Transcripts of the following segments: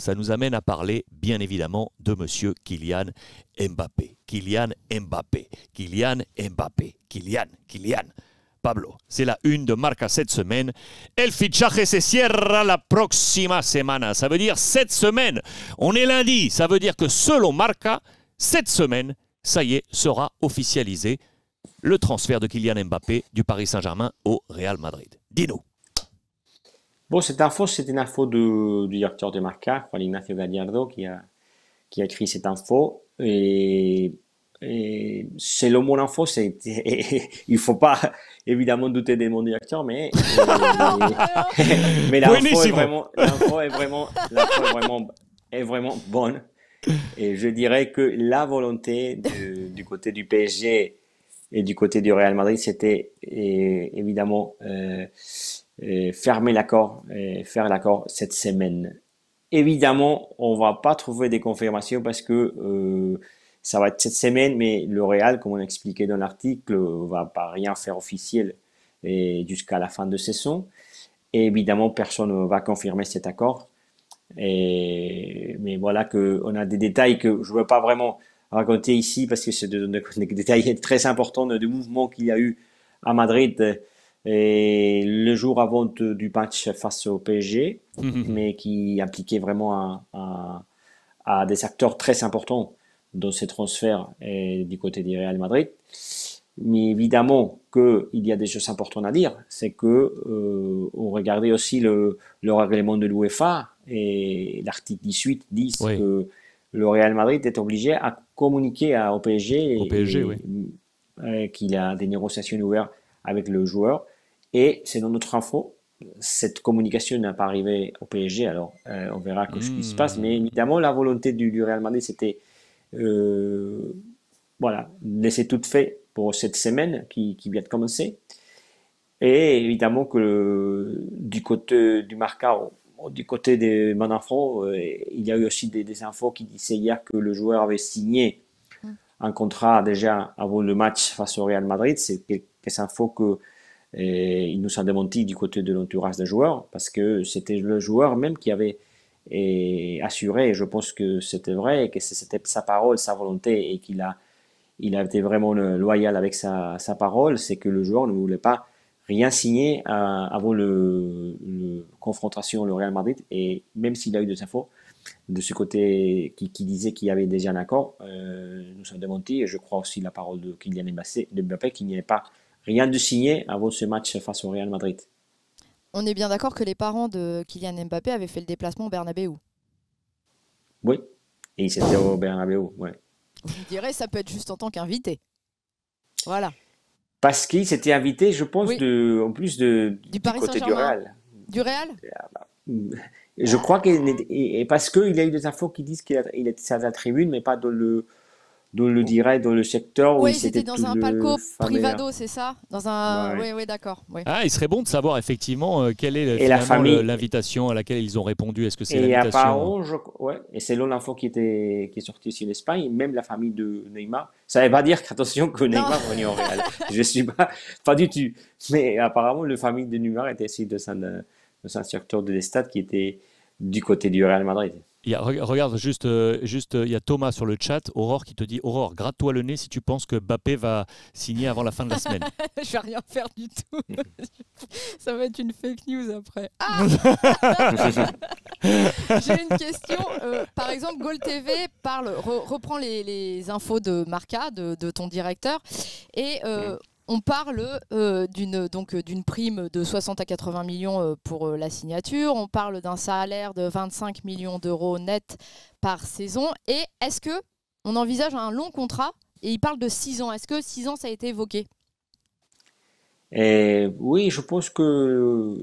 ça nous amène à parler, bien évidemment, de monsieur Kylian Mbappé. Kylian Mbappé, Kylian Mbappé, Kylian. Pablo, c'est la une de Marca cette semaine. El fichaje se cierra la próxima semana. Ça veut dire cette semaine. On est lundi. Ça veut dire que selon Marca, cette semaine, ça y est, sera officialisé le transfert de Kylian Mbappé du Paris Saint-Germain au Real Madrid. Dis-nous. Bon, cette info, c'est une info du directeur de Marca, Juan Ignacio Gallardo, qui a écrit cette info. Et selon mon info, il faut pas évidemment douter de mon directeur, mais l'info est vraiment bonne. Et je dirais que la volonté du côté du PSG et du côté du Real Madrid, c'était évidemment fermer l'accord, faire l'accord cette semaine. Évidemment, on va pas trouver des confirmations parce que ça va être cette semaine, mais le Real, comme on a expliqué dans l'article, va pas rien faire officiel jusqu'à la fin de saison. Et évidemment, personne ne va confirmer cet accord. Mais voilà qu'on a des détails que je ne veux pas vraiment raconter ici parce que c'est des détails très importants du mouvement qu'il y a eu à Madrid et le jour avant du match face au PSG, mais qui impliquait vraiment à des acteurs très importants dans ces transferts du côté du Real Madrid. Mais évidemment qu'il y a des choses importantes à dire, c'est que on regardait aussi le règlement de l'UEFA et l'article 18 dit que le Real Madrid est obligé à communiquer au PSG, qu'il a des négociations ouvertes avec le joueur. Et selon notre info, cette communication n'a pas arrivé au PSG, alors on verra ce qui se passe. Mais évidemment, la volonté du Real Madrid, c'était laisser tout fait pour cette semaine qui vient de commencer. Et évidemment que du côté du Marca, du côté de mon info, il y a eu aussi des infos qui disaient hier que le joueur avait signé un contrat déjà avant le match face au Real Madrid. C'est quelques infos que il nous a démenti du côté de l'entourage des joueurs, parce que c'était le joueur même qui avait assuré, et je pense que c'était vrai, que c'était sa parole, sa volonté, et qu'il a été vraiment loyal avec sa parole, c'est que le joueur ne voulait pas rien signer avant le confrontation au Real Madrid. Et même s'il a eu des infos de ce côté qui disait qu'il y avait déjà un accord, nous a démenti, et je crois aussi la parole de Kylian Mbappé, qu'il n'y avait pas rien de signé avant ce match face au Real Madrid. On est bien d'accord que les parents de Kylian Mbappé avaient fait le déplacement au Bernabéu. Oui, et ils étaient au Bernabéu, ouais. Vous direz, ça peut être juste en tant qu'invité. Voilà. Parce qu'il s'était invité, je pense, en plus du côté du Real. Du Real ? Je crois parce qu'il y a eu des infos qui disent qu'il était à la tribune, mais pas dans le secteur où il c'était dans un palco privado, c'est ça ? Dans un... Oui, d'accord. Oui. Ah, il serait bon de savoir effectivement quelle est finalement l'invitation à laquelle ils ont répondu. Est-ce que c'est l'invitation et selon l'info qui est sortie ici en Espagne, même la famille de Neymar, ça ne veut pas dire qu'attention que Neymar venait au Real. Je ne suis pas du tout. Mais apparemment, la famille de Neymar était aussi dans un secteur de l'estade qui était du côté du Real Madrid. Regarde, juste, il y a Thomas sur le chat, Aurore, qui te dit « Aurore, gratte-toi le nez si tu penses que Mbappé va signer avant la fin de la semaine. » Je vais rien faire du tout. Ça va être une fake news après. Ah J'ai une question. Par exemple, Goal TV reprend les infos de Marca, de ton directeur, et on parle d'une prime de 60 à 80 millions pour la signature. On parle d'un salaire de 25 millions d'euros net par saison. Et est-ce qu'on envisage un long contrat ? Et il parle de 6 ans. Est-ce que 6 ans, ça a été évoqué ? Oui, je pense que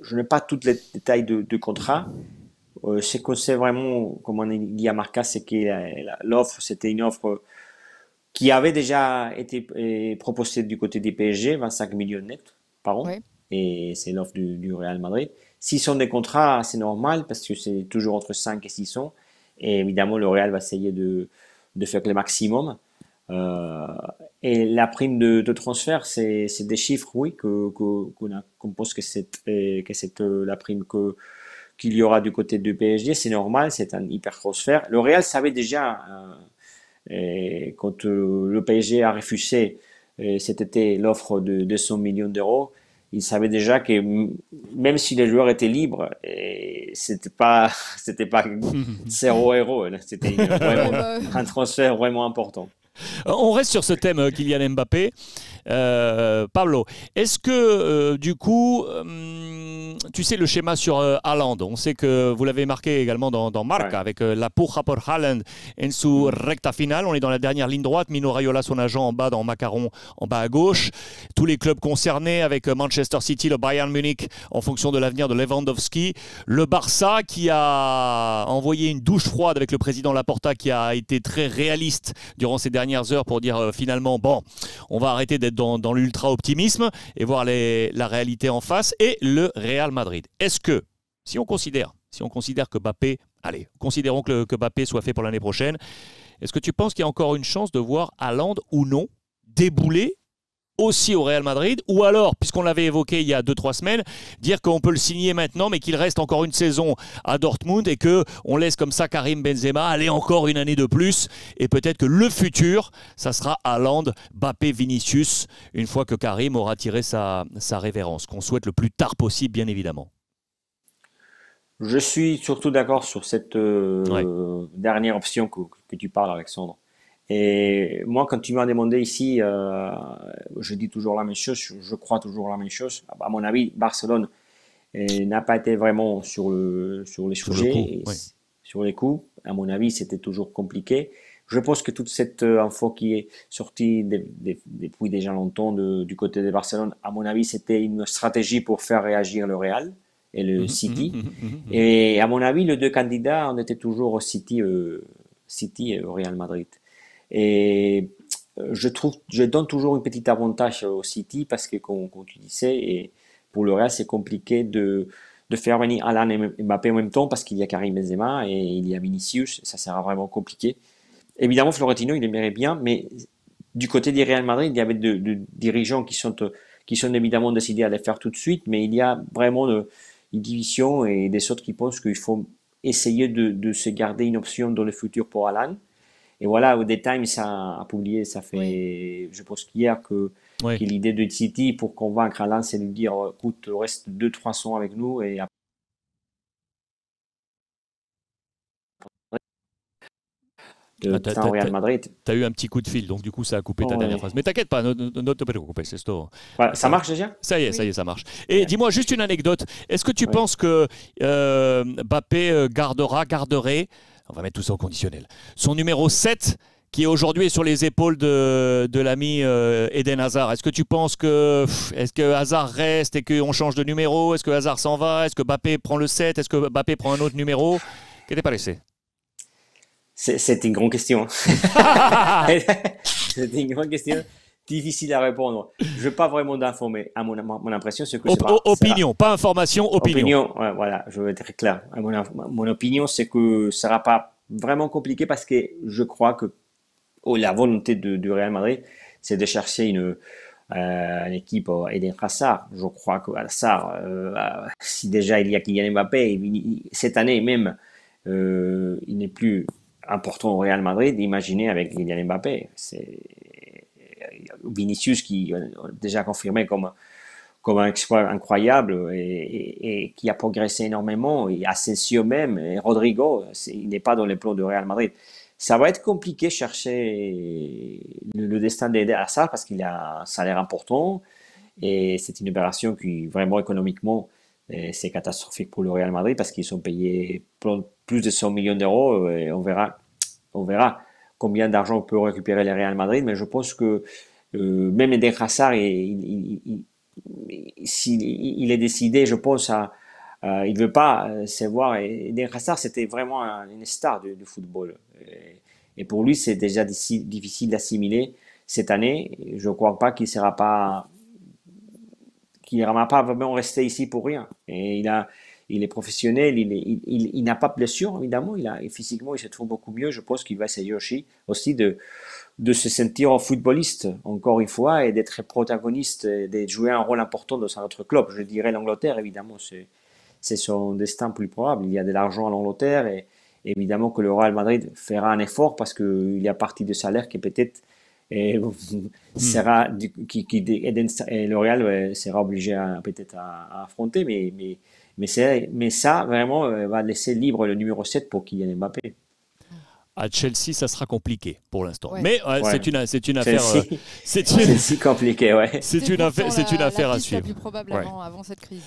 je n'ai pas tous les détails de contrat. Ce qu'on sait vraiment, comme on a dit à Marca, c'est que l'offre, c'était une offre qui avait déjà été proposé du côté du PSG, 25 millions net par an. Ouais. Et c'est l'offre du Real Madrid. S'ils sont des contrats, c'est normal parce que c'est toujours entre 5 et 6 ans. Et évidemment, le Real va essayer de faire le maximum. Et la prime de transfert, c'est des chiffres, oui, qu'on pense que c'est la prime qu'il y aura du côté du PSG, c'est normal, c'est un hypertransfert. Le Real savait déjà, quand le PSG a refusé cet été l'offre de 200 millions d'euros, il savait déjà que même si les joueurs étaient libres, c'était pas 0 €, c'était vraiment un transfert vraiment important. On reste sur ce thème, Kylian Mbappé. Pablo, est-ce que du coup, tu sais le schéma sur Haaland, on sait que vous l'avez marqué également dans Marca avec la puja por Haaland en su recta final. On est dans la dernière ligne droite, Mino Raiola, son agent, en bas dans Macaron, en bas à gauche. Tous les clubs concernés avec Manchester City, le Bayern Munich en fonction de l'avenir de Lewandowski. Le Barça qui a envoyé une douche froide avec le président Laporta qui a été très réaliste durant ces dernières heures pour dire finalement, bon, on va arrêter d'être dans l'ultra-optimisme et voir la réalité en face, et le Real Madrid. Est-ce que, si on considère que Mbappé, allez, considérons que Mbappé soit fait pour l'année prochaine, est-ce que tu penses qu'il y a encore une chance de voir Haaland ou non débouler aussi au Real Madrid, ou alors, puisqu'on l'avait évoqué il y a 2-3 semaines, dire qu'on peut le signer maintenant, mais qu'il reste encore une saison à Dortmund et qu'on laisse comme ça Karim Benzema aller encore une année de plus, et peut-être que le futur, ça sera Haaland, Mbappé, Vinicius, une fois que Karim aura tiré sa révérence, qu'on souhaite le plus tard possible, bien évidemment. Je suis surtout d'accord sur cette dernière option que tu parles, Alexandre. Et moi, quand tu m'as demandé ici, je dis toujours la même chose, je crois toujours la même chose. À mon avis, Barcelone n'a pas été vraiment sur les sujets, sur les coups. À mon avis, c'était toujours compliqué. Je pense que toute cette info qui est sortie depuis déjà longtemps du côté de Barcelone, à mon avis, c'était une stratégie pour faire réagir le Real et le City. Et à mon avis, les deux candidats, on était toujours au City et au Real Madrid. Et je donne toujours un petit avantage au City parce que, comme tu disais, et pour le Real, c'est compliqué de faire venir Haaland et Mbappé en même temps parce qu'il y a Karim Benzema et il y a Vinicius. Ça sera vraiment compliqué. Évidemment, Florentino, il aimerait bien, mais du côté du Real Madrid, il y avait de dirigeants qui sont évidemment décidés à les faire tout de suite, mais il y a vraiment une division et des autres qui pensent qu'il faut essayer de se garder une option dans le futur pour Haaland. Et voilà, au The Times a publié, ça fait, je pense qu'hier, que l'idée de City pour convaincre Haaland, c'est de lui dire, écoute, reste 2-3 ans avec nous et après, au Real Madrid. Tu as eu un petit coup de fil, donc du coup, ça a coupé ta dernière phrase. Mais t'inquiète pas, ne te préoccupe, c'est ça. Voilà, ça marche déjà ? Ça y est, ça marche. Et dis-moi juste une anecdote. Est-ce que tu penses que Mbappé garderait, on va mettre tout ça au conditionnel, son numéro 7 qui aujourd'hui est sur les épaules de l'ami Eden Hazard? Est-ce que tu penses est-ce que Hazard reste et qu'on change de numéro? Est-ce que Hazard s'en va? Est-ce que Mbappé prend le 7? Est-ce que Mbappé prend un autre numéro? Qu'est-ce que tu penses? C'est une grande question. C'est une grande question difficile à répondre. Je ne veux pas vraiment d'informer. À mon impression, c'est que opinion, pas information, opinion. Ouais, voilà, je veux être très clair. Mon opinion, c'est que ça ne sera pas vraiment compliqué parce que je crois que la volonté du Real Madrid, c'est de chercher une équipe Eden Hazard. Je crois que Hazard, si déjà il y a Kylian Mbappé, cette année même, il n'est plus important au Real Madrid. Imaginez avec Kylian Mbappé. C'est Vinicius qui a déjà confirmé comme un exploit incroyable et qui a progressé énormément, et Asensio même, et Rodrigo, il n'est pas dans les plans du Real Madrid. Ça va être compliqué de chercher le destin d'Eden Hazard parce qu'il a un salaire important et c'est une opération qui, vraiment économiquement, c'est catastrophique pour le Real Madrid parce qu'ils sont payés plus de 100 millions d'euros et on verra combien d'argent on peut récupérer le Real Madrid. Mais je pense que même Eden Hazard, s'il est décidé, je pense, il ne veut pas se voir. Eden Hazard, c'était vraiment une star du football. Et pour lui, c'est déjà difficile d'assimiler cette année. Je ne crois pas qu'il ne va pas vraiment rester ici pour rien. Et il est professionnel, il n'a pas de blessure, évidemment. Physiquement, il se trouve beaucoup mieux. Je pense qu'il va essayer aussi de se sentir footballiste, encore une fois, et d'être protagoniste, de jouer un rôle important dans notre club. Je dirais l'Angleterre, évidemment, c'est son destin plus probable. Il y a de l'argent à l'Angleterre et évidemment que le Real Madrid fera un effort parce qu'il y a partie de salaire qui peut-être sera et le Real sera obligé peut-être à affronter, mais ça vraiment va laisser libre le numéro 7 pour Kylian Mbappé. À Chelsea, ça sera compliqué pour l'instant. Ouais. Mais c'est une affaire. C'est si compliqué, ouais. C'est une affaire à la suivre. plus probable Ouais. avant cette crise.